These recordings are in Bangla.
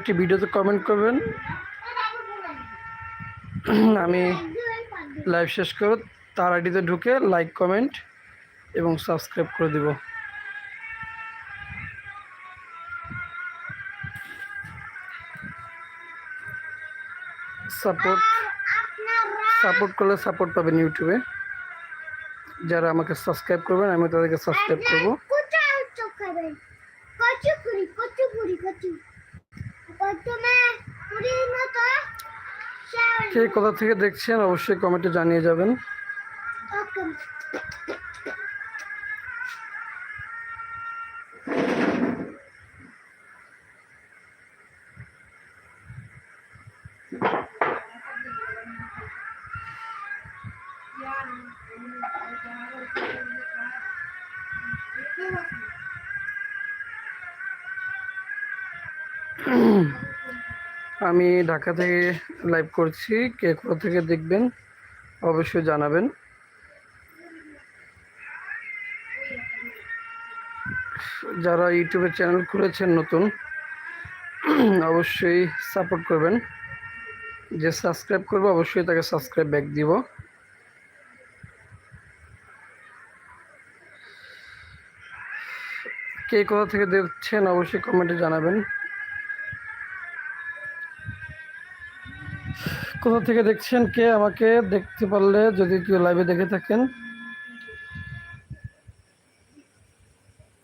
একটি ভিডিওতে কমেন্ট করবেন, আমি লাইভ শেষ করব, তার আইডিতে ঢুকে লাইক কমেন্ট এবং সাবস্ক্রাইব করে দিব। সাপোর্ট করলে সাপোর্ট পাবেন ইউটিউবে। যারা আমাকে সাবস্ক্রাইব করবেন আমি তাদেরকে সাবস্ক্রাইব করব। কে কোথা থেকে দেখছেন অবশ্যই কমেন্টে জানিয়ে যাবেন। আমি ঢাকা থেকে লাইভ করছি, কে কোথা থেকে দেখবেন অবশ্যই জানাবেন। যারা ইউটিউবে চ্যানেল খুলেছেন নতুন, অবশ্যই সাপোর্ট করবেন। যে সাবস্ক্রাইব করবে অবশ্যই তাকে সাবস্ক্রাইব ব্যাক দিব। কে কোথা থেকে দেখছেন অবশ্যই কমেন্টে জানাবেন। কোথা থেকে দেখছেন, কে আমাকে দেখতে পারলে যদি কেউ লাইভে দেখে থাকেন,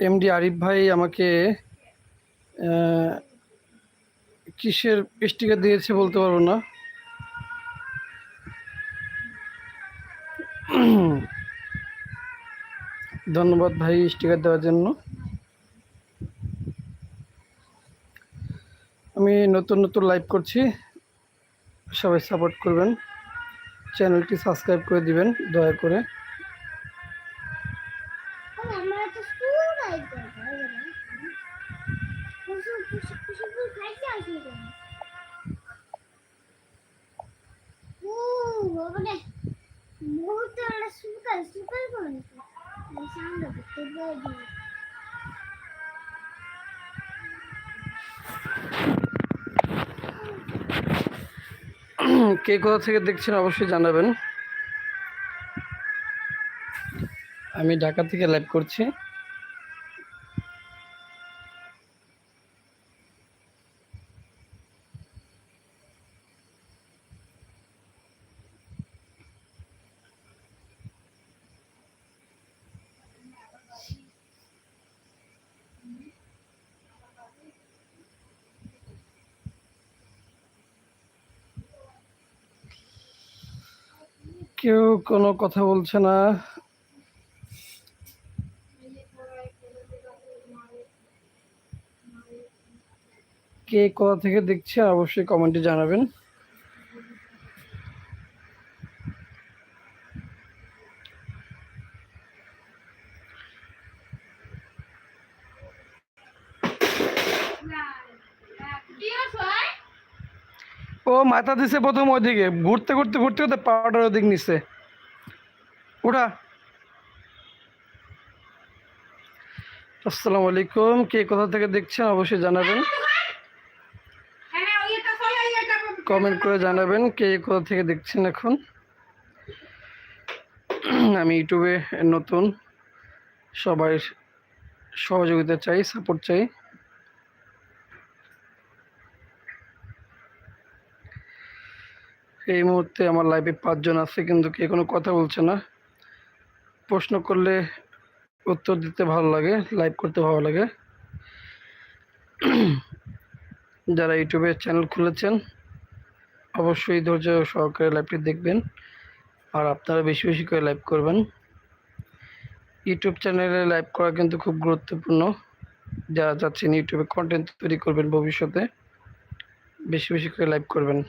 এমডি আরিফ ভাই আমাকে কিসের স্টিকার দিয়েছে বলতে পারবো না। ধন্যবাদ ভাই স্টিকার দেওয়ার জন্য। আমি নতুন নতুন লাইভ করছি, সবাই সাপোর্ট করবেন, চ্যানেলটি সাবস্ক্রাইব করে দিবেন দয়া করে। কে কোথা থেকে দেখছেন অবশ্যই জানাবেন। আমি ঢাকা থেকে লাইভ করছি। কেউ কোনো কথা বলছে না। কে কোথা থেকে দেখছে অবশ্যই কমেন্টে জানাবেন। ও মাথা দিছে প্রথম ওইদিকে, ঘুরতে ঘুরতে ঘুরতে ঘুরতে পাউডার ওদিক নিচ্ছে। ওটা আসসালামু আলাইকুম, কে কোথা থেকে দেখছেন অবশ্যই জানাবেন, কমেন্ট করে জানাবেন কে কোথা থেকে দেখছেন। এখন আমি ইউটিউবে নতুন, সবাই সহযোগিতা চাই, সাপোর্ট চাই। এই মুহূর্তে আমার লাইভে 5 জন আছে, কিন্তু কে কোনো কথা বলছে না। প্রশ্ন করলে উত্তর দিতে ভালো লাগে, লাইভ করতে ভালো লাগে। যারা ইউটিউবে চ্যানেল খুলেছেন অবশ্যই ধৈর্য সহকারে লাইভটি দেখবেন, আর আপনারা বেশি বেশি করে লাইভ করবেন। ইউটিউব চ্যানেলে লাইভ করা কিন্তু খুব গুরুত্বপূর্ণ। যারা চাচ্ছেন ইউটিউবে কন্টেন্ট তৈরি করবেন ভবিষ্যতে, বেশি বেশি করে লাইভ করবেন।